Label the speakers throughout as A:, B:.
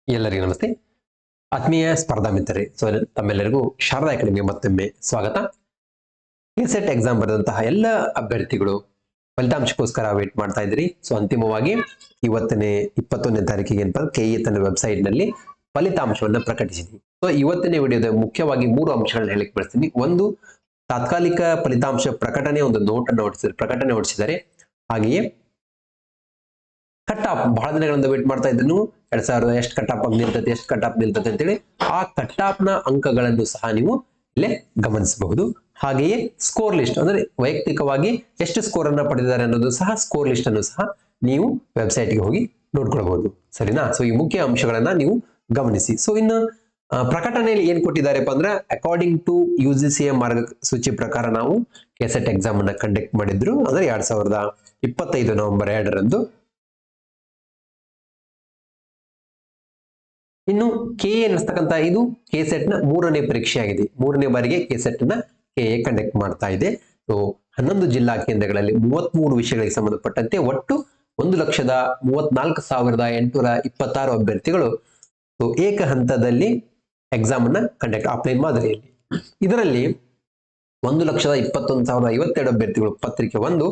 A: ಎಲ್ಲರಿಗೂ ನಮಸ್ತೆ. ಆತ್ಮೀಯ ಸ್ಪರ್ಧಾ ಮಿತ್ರರೇ, ತಮ್ಮೆಲ್ಲರಿಗೂ ಶಾರದಾ ಅಕಾಡೆಮಿಗೆ ಮತ್ತೊಮ್ಮೆ ಸ್ವಾಗತ. ಕೆಸೆಟ್ ಎಕ್ಸಾಮ್ ಬರೆದಂತಹ ಎಲ್ಲ ಅಭ್ಯರ್ಥಿಗಳು ಫಲಿತಾಂಶಕ್ಕೋಸ್ಕರ ವೇಟ್ ಮಾಡ್ತಾ ಇದ್ರಿ. ಅಂತಿಮವಾಗಿ ಇವತ್ತನೇ 21ನೇ ತಾರೀಕಿಗೆ ಕೆಇಎ ತನ್ನ ವೆಬ್ಸೈಟ್ ನಲ್ಲಿ ಫಲಿತಾಂಶವನ್ನು ಪ್ರಕಟಿಸಿದೆ. ಇವತ್ತನೇ ವಿಡಿಯೋದ ಮುಖ್ಯವಾಗಿ 3 ಅಂಶಗಳನ್ನ ಹೇಳಿಕ್ ಬಯಸ್ತೀನಿ. ಒಂದು, ತಾತ್ಕಾಲಿಕ ಫಲಿತಾಂಶ ಪ್ರಕಟಣೆ ಒಂದು ಪ್ರಕಟಣೆ ಹೊರಡಿಸಿದ್ದಾರೆ. ಹಾಗೆಯೇ ಕಟ್ ಆಫ್ ಬಹಳ ದಿನಗಳಿಂದ ವೇಟ್ ಮಾಡ್ತಾ ಇದ್ದನು, 2000 ಎಷ್ಟು ಕಟ್ ಆಫ್ ನಿಲ್ತದೆ, ಎಷ್ಟು ಕಟ್ ಆಫ್ ನಿಲ್ತದೆ ಅಂತೇಳಿ ಆ ಕಟ್ ಆಫ್ ನ ಅಂಕಗಳನ್ನು ಸಹ ನೀವು ಇಲ್ಲೇ ಗಮನಿಸಬಹುದು. ಹಾಗೆಯೇ ಸ್ಕೋರ್ ಲಿಸ್ಟ್ ಅಂದ್ರೆ ವೈಯಕ್ತಿಕವಾಗಿ ಎಷ್ಟು ಸ್ಕೋರ್ ಅನ್ನ ಪಡೆದಿದ್ದಾರೆ ಅನ್ನೋದು ಸಹ ಸ್ಕೋರ್ ಲಿಸ್ಟ್ ಅನ್ನು ಸಹ ನೀವು ವೆಬ್ಸೈಟ್ ಗೆ ಹೋಗಿ ನೋಡ್ಕೊಳ್ಬಹುದು. ಸರಿನಾ? ಈ ಮುಖ್ಯ ಅಂಶಗಳನ್ನ ನೀವು ಗಮನಿಸಿ. ಇನ್ನು ಪ್ರಕಟಣೆಯಲ್ಲಿ ಏನ್ ಕೊಟ್ಟಿದ್ದಾರೆಪ್ಪ ಅಂದ್ರೆ, ಅಕಾರ್ಡಿಂಗ್ ಟು UGCA ಮಾರ್ಗಸೂಚಿ ಪ್ರಕಾರ ನಾವು ಕೆಸೆಟ್ ಎಕ್ಸಾಮ್ ಅನ್ನ ಕಂಡಕ್ಟ್ ಮಾಡಿದ್ರು. ಅಂದ್ರೆ 2025 ನವೆಂಬರ್ 2ರಂದು. ಇನ್ನು ಕೆಎ ಅನ್ನಿಸ್ತಕ್ಕಂತ ಇದು ಕೆಸೆಟ್ ನ 3ನೇ ಪರೀಕ್ಷೆ ಆಗಿದೆ. 3ನೇ ಬಾರಿಗೆ ಕೆಸೆಟ್ ನ ಕೆಎ ಕಂಡಕ್ಟ್ ಮಾಡ್ತಾ ಇದೆ. 11 ಜಿಲ್ಲಾ ಕೇಂದ್ರಗಳಲ್ಲಿ 33 ವಿಷಯಗಳಿಗೆ ಸಂಬಂಧಪಟ್ಟಂತೆ ಒಟ್ಟು 1,34,826 ಅಭ್ಯರ್ಥಿಗಳು ಏಕ ಹಂತದಲ್ಲಿ ಎಕ್ಸಾಮ್ ಅನ್ನ ಕಂಡಕ್ಟ್ ಆಫ್ಲೈನ್ ಮಾದರಿಯಲ್ಲಿ. ಇದರಲ್ಲಿ 1,21,052 ಅಭ್ಯರ್ಥಿಗಳು ಪತ್ರಿಕೆ 1,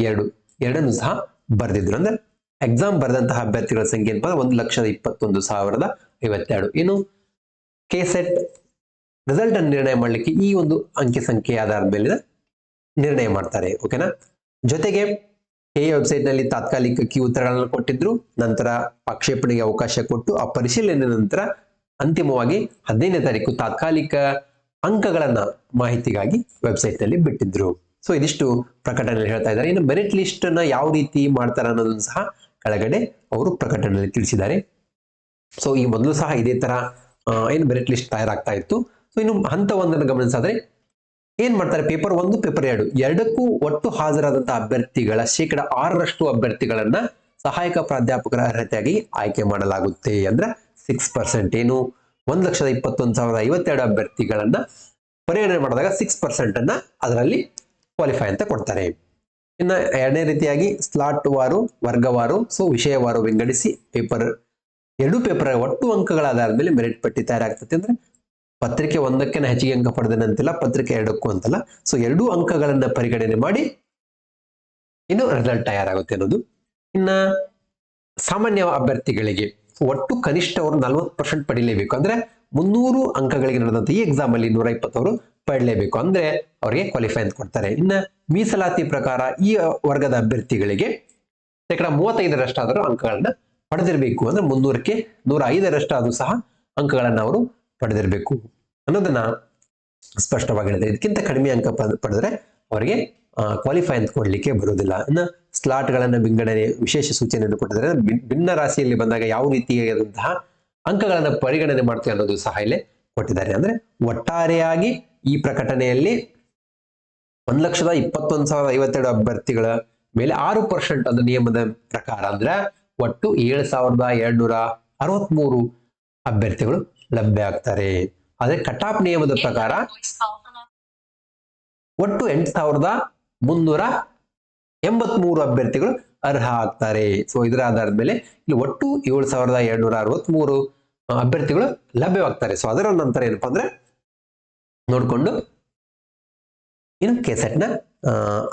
A: 2 ಎರಡನ್ನು ಸಹ ಬರೆದಿದ್ರು. ಅಂದ್ರೆ ಎಕ್ಸಾಮ್ ಬರೆದಂತಹ ಅಭ್ಯರ್ಥಿಗಳ ಸಂಖ್ಯೆ ಏನಪ್ಪ, 1,21,052. ಇನ್ನು ಕೆಸೆಟ್ ರಿಸಲ್ಟ್ ಅನ್ನು ನಿರ್ಣಯ ಮಾಡಲಿಕ್ಕೆ ಈ ಒಂದು ಅಂಕಿ ಸಂಖ್ಯೆ ಆಧಾರದ ಮೇಲೆ ನಿರ್ಣಯ ಮಾಡ್ತಾರೆ. ಓಕೆನಾ? ಜೊತೆಗೆ ಕೆಎ ವೆಬ್ಸೈಟ್ ನಲ್ಲಿ ತಾತ್ಕಾಲಿಕ ಉತ್ತರಗಳನ್ನು ಕೊಟ್ಟಿದ್ರು. ನಂತರ ಆಕ್ಷೇಪಣೆಗೆ ಅವಕಾಶ ಕೊಟ್ಟು ಆ ಪರಿಶೀಲನೆ ನಂತರ ಅಂತಿಮವಾಗಿ 15ನೇ ತಾರೀಕು ತಾತ್ಕಾಲಿಕ ಅಂಕಗಳನ್ನ ಮಾಹಿತಿಗಾಗಿ ವೆಬ್ಸೈಟ್ ನಲ್ಲಿ ಬಿಟ್ಟಿದ್ರು. ಇದಿಷ್ಟು ಪ್ರಕಟಣೆಯಲ್ಲಿ ಹೇಳ್ತಾ ಇದ್ದಾರೆ. ಇನ್ನು ಮೆರಿಟ್ ಲಿಸ್ಟ್ ಅನ್ನ ಯಾವ ರೀತಿ ಮಾಡ್ತಾರೆ ಅನ್ನೋದನ್ನು ಸಹ ಕೆಳಗಡೆ ಅವರು ಪ್ರಕಟಣೆಯಲ್ಲಿ ತಿಳಿಸಿದ್ದಾರೆ. ಈ ಮೊದಲು ಸಹ ಇದೇ ತರ ಏನು ಮೆರಿಟ್ ಲಿಸ್ಟ್ ತಯಾರಾಗ್ತಾ ಇತ್ತು. ಇನ್ನು ಹಂತ 1 ಗಮನಿಸಿದ್ರೆ ಏನ್ ಮಾಡ್ತಾರೆ, ಪೇಪರ್ 1, ಪೇಪರ್ 2 ಎರಡಕ್ಕೂ ಒಟ್ಟು ಹಾಜರಾದಂತಹ ಅಭ್ಯರ್ಥಿಗಳ 6% ಅಭ್ಯರ್ಥಿಗಳನ್ನ ಸಹಾಯಕ ಪ್ರಾಧ್ಯಾಪಕರ ಅರ್ಹತೆಯಾಗಿ ಆಯ್ಕೆ ಮಾಡಲಾಗುತ್ತೆ. ಅಂದ್ರೆ 6%. ಏನು 1,21,052 ಅಭ್ಯರ್ಥಿಗಳನ್ನ ಪರಿಗಣನೆ ಮಾಡಿದಾಗ 6% ಅನ್ನ ಅದರಲ್ಲಿ ಕ್ವಾಲಿಫೈ ಅಂತ ಕೊಡ್ತಾರೆ. ಇನ್ನು ಎರಡನೇ ರೀತಿಯಾಗಿ ಸ್ಲಾಟ್ ವಾರು, ವರ್ಗವಾರು, ವಿಷಯವಾರು ವಿಂಗಡಿಸಿ ಪೇಪರ್ 2 ಪೇಪರ್ ಒಟ್ಟು ಅಂಕಗಳ ಆಧಾರದ ಮೇಲೆ ಮೆರಿಟ್ ಪಟ್ಟಿ ತಯಾರಾಗ್ತದೆ. ಅಂದ್ರೆ ಪತ್ರಿಕೆ 1ಕ್ಕೆ ಹೆಚ್ಚಿಗೆ ಅಂಕ ಪಡೆದನಂತಿಲ್ಲ, ಪತ್ರಿಕೆ 2ಕ್ಕೂ ಅಂತಲ್ಲ. ಎರಡೂ ಅಂಕಗಳನ್ನ ಪರಿಗಣನೆ ಮಾಡಿ ಇನ್ನು ರಿಸಲ್ಟ್ ತಯಾರಾಗುತ್ತೆ ಅನ್ನೋದು. ಇನ್ನ ಸಾಮಾನ್ಯ ಅಭ್ಯರ್ಥಿಗಳಿಗೆ ಒಟ್ಟು ಕನಿಷ್ಠ ಅವರು 40% ಪಡಿಲೇಬೇಕು. ಅಂದ್ರೆ 300 ಅಂಕಗಳಿಗೆ ನಡೆದಂತ ಈ ಎಕ್ಸಾಮ್ ಅಲ್ಲಿ 120 ಅವರು ಪಡಲೇಬೇಕು. ಅಂದ್ರೆ ಅವರಿಗೆ ಕ್ವಾಲಿಫೈ ಅಂತ ಕೊಡ್ತಾರೆ. ಇನ್ನ ಮೀಸಲಾತಿ ಪ್ರಕಾರ ಈ ವರ್ಗದ ಅಭ್ಯರ್ಥಿಗಳಿಗೆ 35% ಅಂಕಗಳನ್ನ ಪಡೆದಿರಬೇಕು. ಅಂದ್ರೆ 300ಕ್ಕೆ 105% ಸಹ ಅಂಕಗಳನ್ನ ಅವರು ಪಡೆದಿರಬೇಕು ಅನ್ನೋದನ್ನ ಸ್ಪಷ್ಟವಾಗಿ ಹೇಳಿದೆ. ಇದಕ್ಕಿಂತ ಕಡಿಮೆ ಅಂಕ ಪಡೆದ್ರೆ ಅವರಿಗೆ ಕ್ವಾಲಿಫೈ ಅಂತ ಕೊಡ್ಲಿಕ್ಕೆ ಬರುವುದಿಲ್ಲ. ಇನ್ನು ಸ್ಲಾಟ್ ಗಳನ್ನ ವಿಂಗಡಣೆ ವಿಶೇಷ ಸೂಚನೆಯನ್ನು ಕೊಟ್ಟಿದ್ದಾರೆ. ಭಿನ್ನ ರಾಶಿಯಲ್ಲಿ ಬಂದಾಗ ಯಾವ ರೀತಿಯಾದಂತಹ ಅಂಕಗಳನ್ನ ಪರಿಗಣನೆ ಮಾಡ್ತೀವಿ ಅನ್ನೋದು ಸಹ ಇಲ್ಲಿ ಕೊಟ್ಟಿದ್ದಾರೆ. ಅಂದ್ರೆ ಒಟ್ಟಾರೆಯಾಗಿ ಈ ಪ್ರಕಟಣೆಯಲ್ಲಿ 1,21,052 ಅಭ್ಯರ್ಥಿಗಳ ಮೇಲೆ 6% ಅದ ನಿಯಮದ ಪ್ರಕಾರ ಅಂದ್ರೆ ಒಟ್ಟು 7,263 ಅಭ್ಯರ್ಥಿಗಳು ಲಭ್ಯ ಆಗ್ತಾರೆ. ಆದ್ರೆ ಕಟ್ ಆಫ್ ನಿಯಮದ ಪ್ರಕಾರ ಒಟ್ಟು 8,383 ಅಭ್ಯರ್ಥಿಗಳು ಅರ್ಹ ಆಗ್ತಾರೆ. ಇದರ ಆಧಾರದ ಮೇಲೆ ಇಲ್ಲಿ ಒಟ್ಟು 7,263 ಅಭ್ಯರ್ಥಿಗಳು ಲಭ್ಯವಾಗ್ತಾರೆ. ಅದರ ನಂತರ ಏನಪ್ಪಾ ಅಂದ್ರೆ ನೋಡ್ಕೊಂಡು ಇನ್ನು ಕೆಸೆಟ್ ನ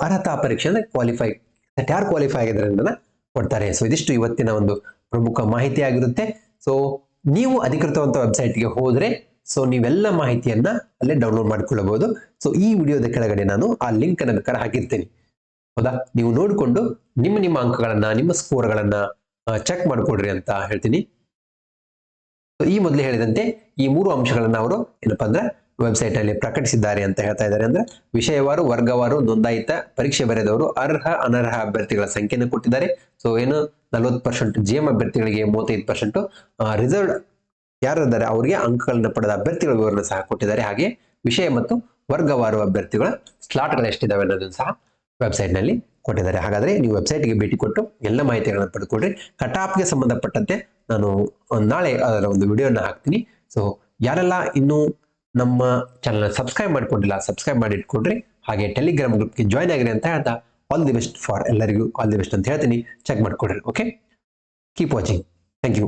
A: ಅರ್ಹತಾ ಪರೀಕ್ಷೆ ಅಂದ್ರೆ ಕ್ವಾಲಿಫೈ ಯಾರು ಕ್ವಾಲಿಫೈ ಆಗಿದ್ದಾರೆ ಅನ್ನೋದನ್ನ ಕೊಡ್ತಾರೆ. ಇದಿಷ್ಟು ಇವತ್ತಿನ ಒಂದು ಪ್ರಮುಖ ಮಾಹಿತಿ ಆಗಿರುತ್ತೆ. ನೀವು ಅಧಿಕೃತವಂತ ವೆಬ್ಸೈಟ್ಗೆ ಹೋದ್ರೆ ನೀವೆಲ್ಲ ಮಾಹಿತಿಯನ್ನ ಅಲ್ಲೇ ಡೌನ್ಲೋಡ್ ಮಾಡ್ಕೊಳ್ಳಬಹುದು. ಈ ವಿಡಿಯೋದ ಕೆಳಗಡೆ ನಾನು ಆ ಲಿಂಕ್ ಅನ್ನು ಬೇಕಾದ್ರೆ ಹಾಕಿರ್ತೇನೆ. ಹೌದಾ? ನೀವು ನೋಡಿಕೊಂಡು ನಿಮ್ಮ ಅಂಕಗಳನ್ನ, ನಿಮ್ಮ ಸ್ಕೋರ್ಗಳನ್ನ ಚೆಕ್ ಮಾಡ್ಕೊಡ್ರಿ ಅಂತ ಹೇಳ್ತೀನಿ. ಈ ಮೊದಲೇ ಹೇಳಿದಂತೆ ಈ 3 ಅಂಶಗಳನ್ನ ಅವರು ಏನಪ್ಪಾ ಅಂದ್ರೆ ವೆಬ್ಸೈಟ್ ಅಲ್ಲಿ ಪ್ರಕಟಿಸಿದ್ದಾರೆ ಅಂತ ಹೇಳ್ತಾ ಇದ್ದಾರೆ. ಅಂದ್ರೆ ವಿಷಯವಾರು, ವರ್ಗವಾರು, ನೋಂದಾಯಿತ ಪರೀಕ್ಷೆ ಬರೆದವರು, ಅರ್ಹ ಅನರ್ಹ ಅಭ್ಯರ್ಥಿಗಳ ಸಂಖ್ಯೆಯನ್ನು ಕೊಟ್ಟಿದ್ದಾರೆ. ಏನು 40% GM ಅಭ್ಯರ್ಥಿಗಳಿಗೆ, 35% ರಿಸರ್ವ್ ಯಾರಿದ್ದಾರೆ ಅವರಿಗೆ ಅಂಕಗಳನ್ನ ಪಡೆದ ಅಭ್ಯರ್ಥಿಗಳ ವಿವರನ್ನು ಸಹ ಕೊಟ್ಟಿದ್ದಾರೆ. ಹಾಗೆ ವಿಷಯ ಮತ್ತು ವರ್ಗವಾರು ಅಭ್ಯರ್ಥಿಗಳ ಸ್ಲಾಟ್ಗಳು ಎಷ್ಟಿದಾವೆ ಅನ್ನೋದನ್ನು ಸಹ ವೆಬ್ಸೈಟ್ ನಲ್ಲಿ ಕೊಟ್ಟಿದ್ದಾರೆ. ಹಾಗಾದ್ರೆ ನೀವು ವೆಬ್ಸೈಟ್ಗೆ ಭೇಟಿ ಕೊಟ್ಟು ಎಲ್ಲ ಮಾಹಿತಿಗಳನ್ನು ಪಡೆದುಕೊಡ್ರಿ. ಕಟ್ ಆಫ್ಗೆ ಸಂಬಂಧಪಟ್ಟಂತೆ ನಾನು ನಾಳೆ ಅದರ ಒಂದು ವಿಡಿಯೋನ ಹಾಕ್ತೀನಿ. ಯಾರೆಲ್ಲ ಇನ್ನೂ ನಮ್ಮ ಚಾನಲ್ ಸಬ್ಸ್ಕ್ರೈಬ್ ಮಾಡ್ಕೊಂಡಿಲ್ಲ, ಸಬ್ಸ್ಕ್ರೈಬ್ ಮಾಡಿ ಇಟ್ಕೊಡ್ರಿ. ಹಾಗೆ ಟೆಲಿಗ್ರಾಮ್ ಗ್ರೂಪ್ಗೆ ಜಾಯ್ನ್ ಆಗಿರಿ ಅಂತ ಹೇಳ್ತಾ ಆಲ್ ದಿ ಬೆಸ್ಟ್ ಫಾರ್ ಎಲ್ಲರಿಗೂ ಆಲ್ ದಿ ಬೆಸ್ಟ್ ಅಂತ ಹೇಳ್ತೀನಿ. ಚೆಕ್ ಮಾಡ್ಕೊಡ್ರಿ. Okay, keep watching. Thank you.